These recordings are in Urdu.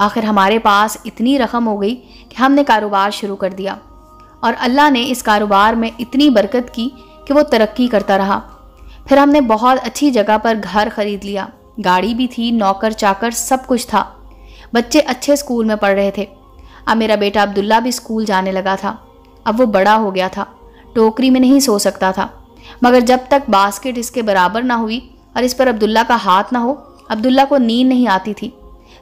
آخر ہمارے پاس اتنی رقم ہو گئی کہ ہم نے کاروبار شروع کر دیا، اور اللہ نے اس کاروبار میں اتنی برکت کی کہ وہ ترقی کرتا رہا۔ پھر ہم نے بہت اچھی جگہ پر گھر خرید لیا، گاڑی بھی تھی، نوکر چاکر سب کچھ تھا، بچے اچھے اسکول میں پڑھ رہے تھے۔ اب میرا بیٹا عبداللہ بھی اسکول جانے لگا تھا، اب وہ بڑا ہو گیا تھا، ٹوکری میں نہیں سو سکتا تھا، مگر جب تک باسکٹ اس کے برابر نہ ہوئی اور اس پر عبداللہ کا ہاتھ نہ ہو، عبداللہ کو نیند نہیں آتی تھی۔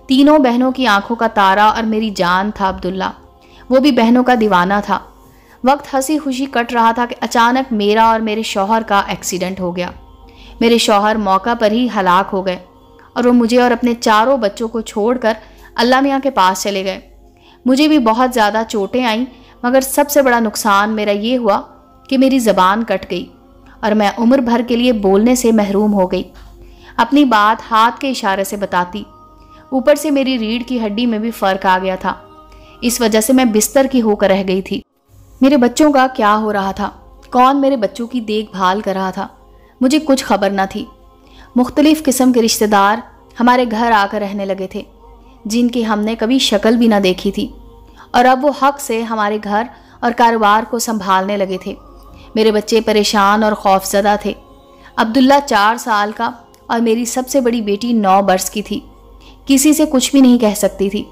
تینوں بہنوں کی آنکھوں کا تارا اور میری جان تھا عبداللہ، وہ بھی بہنوں کا دیوانہ تھا۔ وقت ہنسی خوشی کٹ رہا تھا کہ اچانک میرا اور میرے شوہر کا ایکسیڈنٹ ہو گیا۔ میرے شوہر موقع پر ہی ہلاک ہو گئے اور وہ مجھے اور اپنے چاروں بچوں کو چھوڑ کر اللہ میاں کے پاس چلے گئے۔ مجھے بھی بہت زیادہ چوٹیں آئیں، مگر سب سے بڑا نقصان میرا یہ ہوا کہ میری زبان کٹ گئی اور میں عمر بھر کے لیے بولنے سے محروم ہو گئی۔ اپنی بات ہاتھ کے اشارے سے بتاتی، اوپر سے میری ریڑھ کی ہڈی میں بھی فرق آ گیا تھا، اس وجہ سے میں بستر کی ہو کر رہ گئی تھی۔ میرے بچوں کا کیا ہو رہا تھا، کون میرے بچوں کی دیکھ بھال کر رہا تھا، مجھے کچھ خبر نہ تھی۔ مختلف قسم کے رشتہ دار ہمارے گھر آ کر رہنے لگے تھے، جن کی ہم نے کبھی شکل بھی نہ دیکھی تھی، اور اب وہ حق سے ہمارے گھر اور کاروبار کو سنبھالنے لگے تھے۔ میرے بچے پریشان اور خوف زدہ تھے۔ عبداللہ 4 سال کا اور میری سب سے بڑی بیٹی 9 برس کی تھی۔ کسی سے کچھ بھی نہیں کہہ سکتی تھی،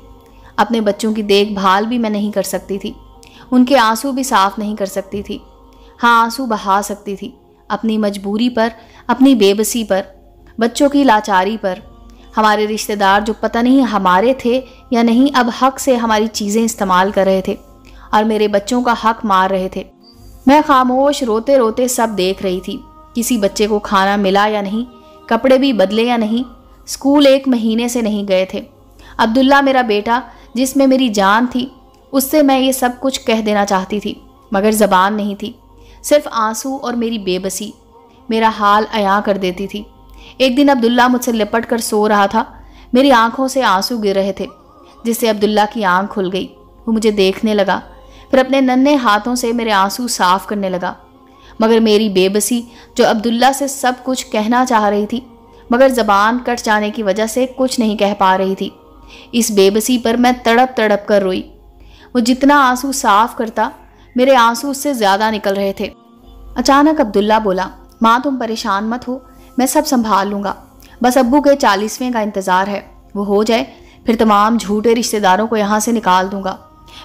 اپنے بچوں کی دیکھ بھال بھی میں نہیں کر سکتی تھی، ان کے آنسو بھی صاف نہیں کر سکتی تھی۔ ہاں، آنسو بہا سکتی تھی، اپنی مجبوری پر، اپنی بے بسی پر، بچوں کی لاچاری پر۔ ہمارے رشتہ دار جو پتہ نہیں ہمارے تھے یا نہیں، اب حق سے ہماری چیزیں استعمال کر رہے تھے اور میرے بچوں کا حق مار رہے تھے۔ میں خاموش روتے روتے سب دیکھ رہی تھی، کسی بچے کو کھانا ملا یا نہیں، کپڑے بھی بدلے یا نہیں، اسکول 1 مہینے سے نہیں گئے تھے۔ عبداللہ میرا بیٹا جس میں میری جان تھی، اس سے میں یہ سب کچھ کہہ دینا چاہتی تھی، مگر زبان نہیں تھی، صرف آنسو اور میری بے بسی میرا حال عیاں کر دیتی تھی۔ ایک دن عبداللہ مجھ سے لپٹ کر سو رہا تھا، میری آنکھوں سے آنسو گر رہے تھے، جس سے عبداللہ کی آنکھ کھل گئی، وہ مجھے دیکھنے لگا، پھر اپنے ننھے ہاتھوں سے میرے آنسو صاف کرنے لگا، مگر میری بے بسی جو عبداللہ سے سب کچھ کہنا چاہ رہی تھی، مگر زبان کٹ جانے کی وجہ سے کچھ نہیں کہہ پا رہی تھی، اس بے بسی پر میں تڑپ تڑپ کر روئی۔ وہ جتنا آنسو صاف کرتا، میرے آنسو اس سے زیادہ نکل رہے تھے۔ اچانک عبداللہ بولا، ماں تم پریشان مت ہو، میں سب سنبھال لوں گا، بس ابو کے 40ویں کا انتظار ہے، وہ ہو جائے پھر تمام جھوٹے رشتہ داروں کو یہاں سے نکال دوں گا،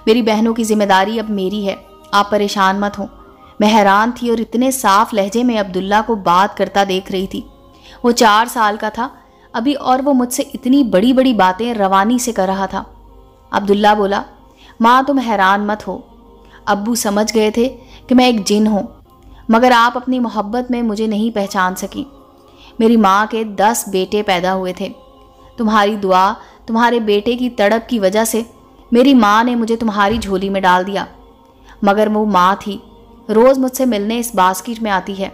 میری بہنوں کی ذمہ داری اب میری ہے، آپ پریشان مت ہوں۔ میں حیران تھی اور اتنے صاف لہجے میں عبداللہ کو بات کرتا دیکھ رہی تھی۔ وہ 4 سال کا تھا ابھی، اور وہ مجھ سے اتنی بڑی بڑی باتیں روانی سے کر رہا تھا۔ عبداللہ بولا، ماں تم حیران مت ہو، ابو سمجھ گئے تھے کہ میں ایک جن ہوں، مگر آپ اپنی محبت میں مجھے نہیں پہچان سکی۔ میری ماں کے 10 بیٹے پیدا ہوئے تھے، تمہاری دعا، تمہارے بیٹے کی تڑپ کی وجہ سے میری ماں نے مجھے تمہاری جھولی میں ڈال دیا، مگر وہ ماں تھی، روز مجھ سے ملنے اس باسکٹ میں آتی ہے۔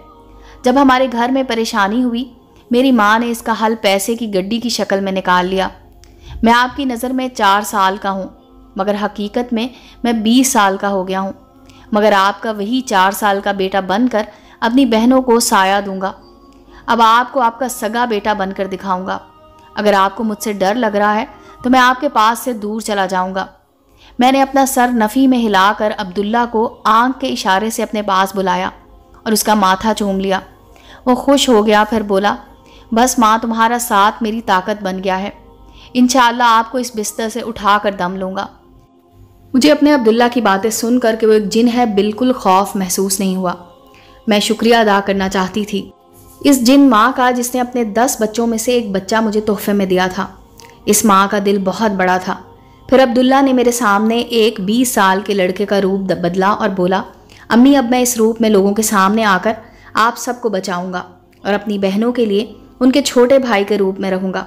جب ہمارے گھر میں پریشانی ہوئی، میری ماں نے اس کا حل پیسے کی گڈی کی شکل میں نکال لیا۔ میں آپ کی نظر میں 4 سال کا ہوں، مگر حقیقت میں 20 سال کا ہو گیا ہوں، مگر آپ کا وہی 4 سال کا بیٹا بن کر اپنی بہنوں کو سایہ دوں گا۔ اب آپ کو آپ کا سگا بیٹا بن کر دکھاؤں گا۔ اگر آپ کو مجھ سے ڈر لگ رہا ہے تو میں آپ کے پاس سے دور چلا جاؤں گا۔ میں نے اپنا سر نفی میں ہلا کر عبداللہ کو آنکھ کے اشارے سے اپنے پاس بلایا اور اس کا ماتھا چوم لیا۔ وہ خوش ہو گیا، پھر بولا، بس ماں تمہارا ساتھ میری طاقت بن گیا ہے، انشاءاللہ آپ کو اس بستر سے اٹھا کر دم لوں گا۔ مجھے اپنے عبداللہ کی باتیں سن کر کہ وہ ایک جن ہے بالکل خوف محسوس نہیں ہوا۔ میں شکریہ ادا کرنا چاہتی تھی اس جن ماں کا جس نے اپنے 10 بچوں میں سے ایک بچہ مجھے تحفے میں دیا تھا۔ اس ماں کا دل بہت بڑا تھا۔ پھر عبداللہ نے میرے سامنے ایک 20 سال کے لڑکے کا روپ بدلا اور بولا، امی اب میں اس روپ میں لوگوں کے سامنے آ کر آپ سب کو بچاؤں گا اور اپنی بہنوں کے لیے ان کے چھوٹے بھائی کے روپ میں رہوں گا۔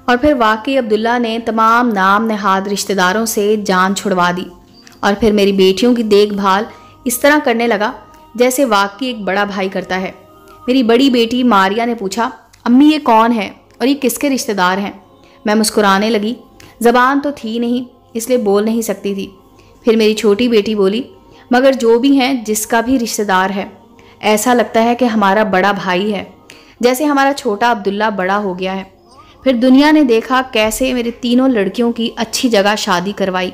اور پھر واقعی عبداللہ نے تمام نام نہاد رشتہ داروں سے جان چھڑوا دی، اور پھر میری بیٹیوں کی دیکھ بھال اس طرح کرنے لگا جیسے واقعی ایک بڑا بھائی کرتا ہے۔ میری بڑی بیٹی ماریا نے پوچھا، امی یہ کون ہے اور یہ کس کے رشتہ دار ہیں؟ میں مسکرانے لگی، زبان تو تھی نہیں اس لیے بول نہیں سکتی تھی۔ پھر میری چھوٹی بیٹی بولی، مگر جو بھی ہیں، جس کا بھی رشتہ دار ہے، ایسا لگتا ہے کہ ہمارا بڑا بھائی ہے، جیسے ہمارا چھوٹا عبداللہ بڑا ہو گیا ہے۔ پھر دنیا نے دیکھا کیسے میرے تینوں لڑکیوں کی اچھی جگہ شادی کروائی۔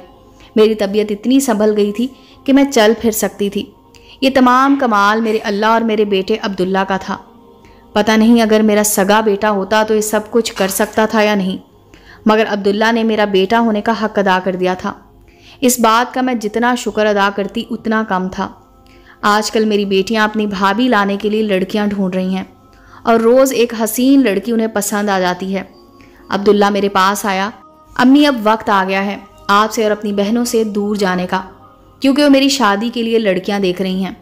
میری طبیعت اتنی سنبھل گئی تھی کہ میں چل پھر سکتی تھی۔ یہ تمام کمال میرے اللہ اور میرے بیٹے عبداللہ کا تھا۔ پتہ نہیں اگر میرا سگا بیٹا ہوتا تو یہ سب کچھ کر سکتا تھا یا نہیں، مگر عبداللہ نے میرا بیٹا ہونے کا حق ادا کر دیا تھا۔ اس بات کا میں جتنا شکر ادا کرتی اتنا کم تھا۔ آج کل میری بیٹیاں اپنی بھابھی لانے کے لیے لڑکیاں ڈھونڈ رہی ہیں اور روز ایک حسین لڑکی انہیں پسند آ جاتی ہے۔ عبداللہ میرے پاس آیا، امی اب وقت آ گیا ہے آپ سے اور اپنی بہنوں سے دور جانے کا، کیونکہ وہ میری شادی کے لیے لڑکیاں دیکھ رہی ہیں۔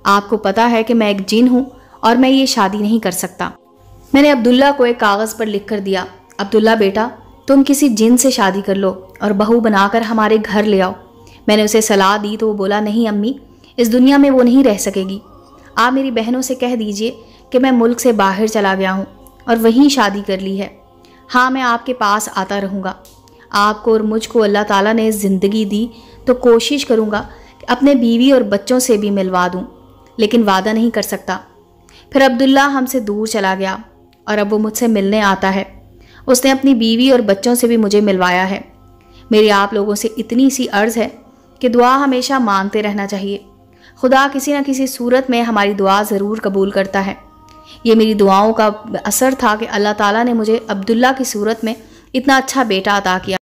آپ کو پتہ ہے کہ میں ایک جن ہوں اور میں یہ شادی نہیں کر سکتا۔ میں نے عبداللہ کو ایک کاغذ پر لکھ کر دیا، عبداللہ بیٹا تم کسی جن سے شادی کر لو اور بہو بنا کر ہمارے گھر لے آؤ۔ میں نے اسے صلاح دی تو وہ بولا، نہیں امی، اس دنیا میں وہ نہیں رہ سکے گی۔ آپ میری بہنوں سے کہہ دیجئے کہ میں ملک سے باہر چلا گیا ہوں اور وہیں شادی کر لی ہے۔ ہاں میں آپ کے پاس آتا رہوں گا۔ آپ کو اور مجھ کو اللہ تعالیٰ نے زندگی دی تو کوشش کروں گا کہ اپنے بیوی اور بچوں سے بھی ملوا دوں، لیکن وعدہ نہیں کر سکتا۔ پھر عبداللہ ہم سے دور چلا گیا اور اب وہ مجھ سے ملنے آتا ہے۔ اس نے اپنی بیوی اور بچوں سے بھی مجھے ملوایا ہے۔ میری آپ لوگوں سے اتنی سی عرض ہے کہ دعا ہمیشہ مانگتے رہنا چاہیے۔ خدا کسی نہ کسی صورت میں ہماری دعا ضرور قبول کرتا ہے۔ یہ میری دعاؤں کا اثر تھا کہ اللہ تعالیٰ نے مجھے عبداللہ کی صورت میں اتنا اچھا بیٹا عطا کیا۔